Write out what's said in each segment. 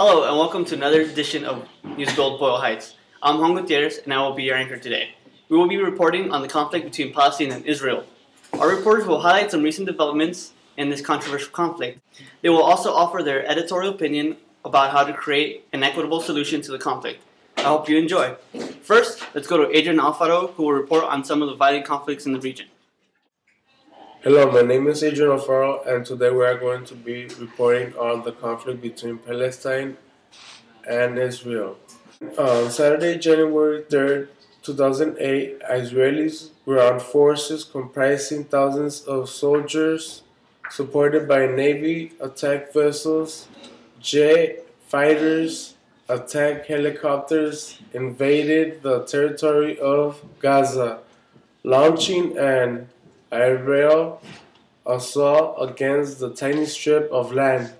Hello and welcome to another edition of NewsBuild Boyle Heights. I'm Juan Gutierrez and I will be your anchor today. We will be reporting on the conflict between Palestine and Israel. Our reporters will highlight some recent developments in this controversial conflict. They will also offer their editorial opinion about how to create an equitable solution to the conflict. I hope you enjoy. First, let's go to Adrian Alfaro, who will report on some of the violent conflicts in the region. Hello, my name is Adrian Alfaro, and today we are going to be reporting on the conflict between Palestine and Israel. On Saturday, January 3rd, 2008, Israelis ground forces comprising thousands of soldiers supported by Navy attack vessels, jet fighters, attack helicopters invaded the territory of Gaza, launching an aerial assault against the tiny strip of land.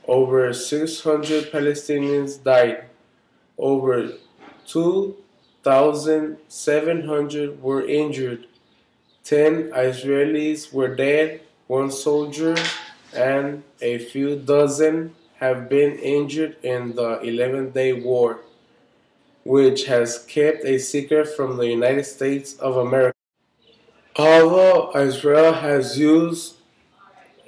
Over 600 Palestinians died. Over 2,700 were injured. 10 Israelis were dead, 1 soldier, and a few dozen have been injured in the 11-day war, which has kept a secret from the United States of America. Although Israel has used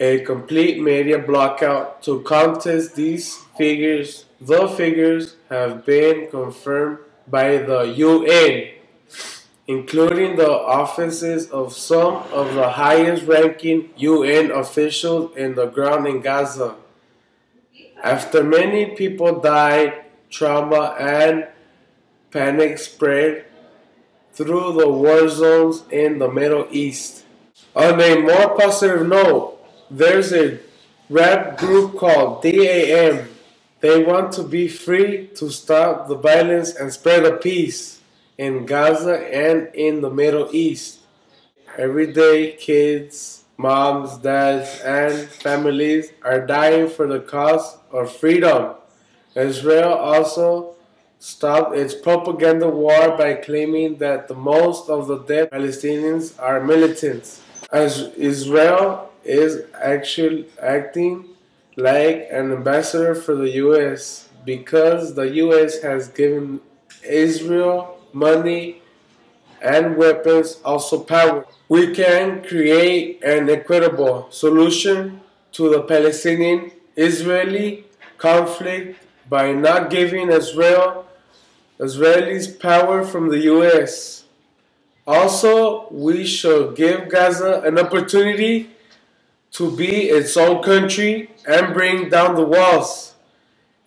a complete media blackout to contest these figures, the figures have been confirmed by the UN, including the offices of some of the highest-ranking UN officials in the ground in Gaza. After many people died, trauma and panic spread through the war zones in the Middle East. On a more positive note, there's a rap group called DAM. They want to be free to stop the violence and spread the peace in Gaza and in the Middle East. Every day, kids, moms, dads, and families are dying for the cause of freedom. Israel also stopped its propaganda war by claiming that the most of the dead Palestinians are militants. As Israel is actually acting like an ambassador for the U.S. because the U.S. has given Israel money and weapons, also power. We can create an equitable solution to the Palestinian-Israeli conflict by not giving Israelis power from the U.S. Also, we should give Gaza an opportunity to be its own country and bring down the walls.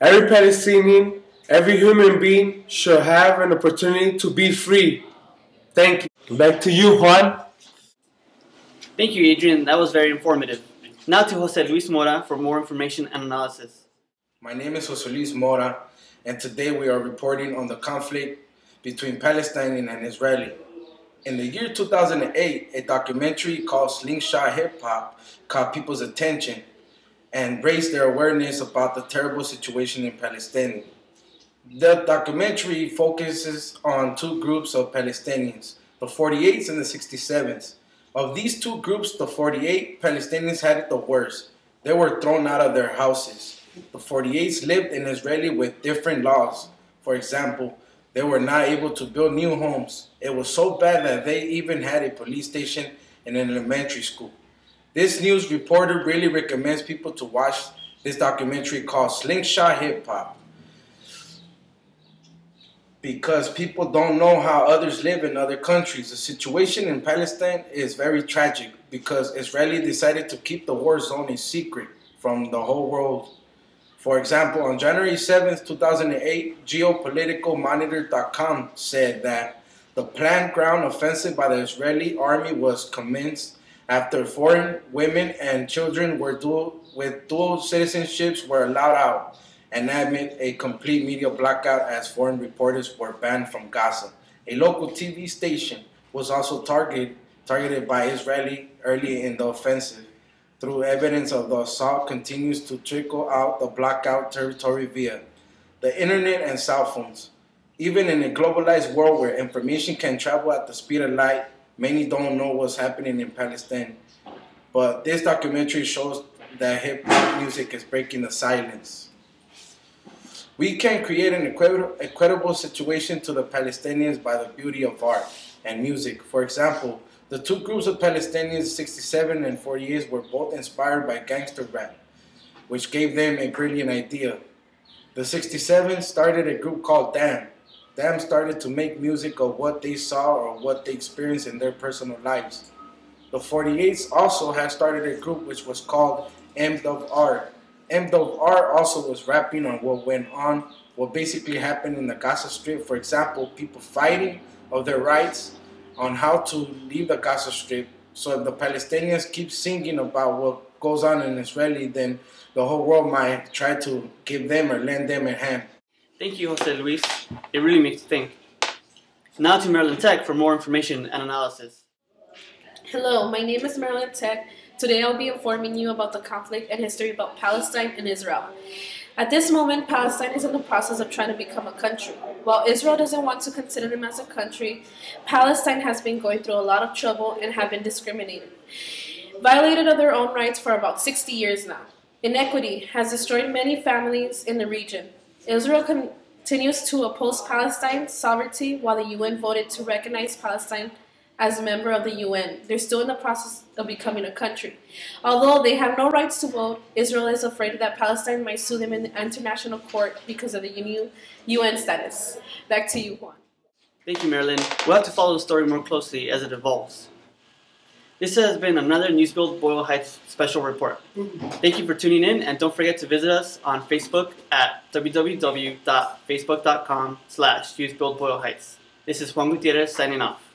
Every Palestinian, every human being should have an opportunity to be free. Thank you. Back to you, Juan. Thank you, Adrian. That was very informative. Now to Jose Luis Mora for more information and analysis. My name is Jose Luis Mora, and today we are reporting on the conflict between Palestine and Israel. In the year 2008, a documentary called Slingshot Hip Hop caught people's attention and raised their awareness about the terrible situation in Palestine. The documentary focuses on 2 groups of Palestinians, the 48s and the 67s. Of these 2 groups, the 48 Palestinians had it the worst. They were thrown out of their houses. The 48s lived in Israel with different laws. For example, they were not able to build new homes. It was so bad that they even had a police station in an elementary school. This news reporter really recommends people to watch this documentary called Slingshot Hip Hop, because people don't know how others live in other countries. The situation in Palestine is very tragic because Israel decided to keep the war zone a secret from the whole world. For example, on January 7th, 2008, geopoliticalmonitor.com said that the planned ground offensive by the Israeli army was commenced after foreign women and children with dual citizenships were allowed out, and amid a complete media blackout as foreign reporters were banned from Gaza. A local TV station was also targeted by Israeli early in the offensive. Through evidence of the assault continues to trickle out the blackout territory via the internet and cell phones. Even in a globalized world where information can travel at the speed of light, many don't know what's happening in Palestine. But this documentary shows that hip hop music is breaking the silence. We can create an equitable situation to the Palestinians by the beauty of art and music. For example, the two groups of Palestinians, 67 and 48, were both inspired by gangster rap, which gave them a brilliant idea. The 67 started a group called Damn. Damn started to make music of what they saw or what they experienced in their personal lives. The 48s also had started a group which was called M.R. M.R. also was rapping on what basically happened in the Gaza Strip. For example, people fighting of their rights on how to leave the Gaza Strip. So if the Palestinians keep singing about what goes on in Israeli, then the whole world might try to give them or lend them a hand. Thank you, Jose Luis. It really makes you think. Now to Maryland Tech for more information and analysis. Hello, my name is Maryland Tech. Today I'll be informing you about the conflict and history about Palestine and Israel. At this moment, Palestine is in the process of trying to become a country. While Israel doesn't want to consider them as a country, Palestine has been going through a lot of trouble and have been discriminated, violated of their own rights for about 60 years now. Inequity has destroyed many families in the region. Israel continues to oppose Palestine's sovereignty while the UN voted to recognize Palestine as a member of the UN. They're still in the process of becoming a country. Although they have no rights to vote, Israel is afraid that Palestine might sue them in the international court because of the new UN status. Back to you, Juan. Thank you, Marilyn. We'll have to follow the story more closely as it evolves. This has been another NewsBuild Boyle Heights special report. Thank you for tuning in, and don't forget to visit us on Facebook at www.facebook.com/YouthBuild Boyle Heights. This is Juan Gutierrez signing off.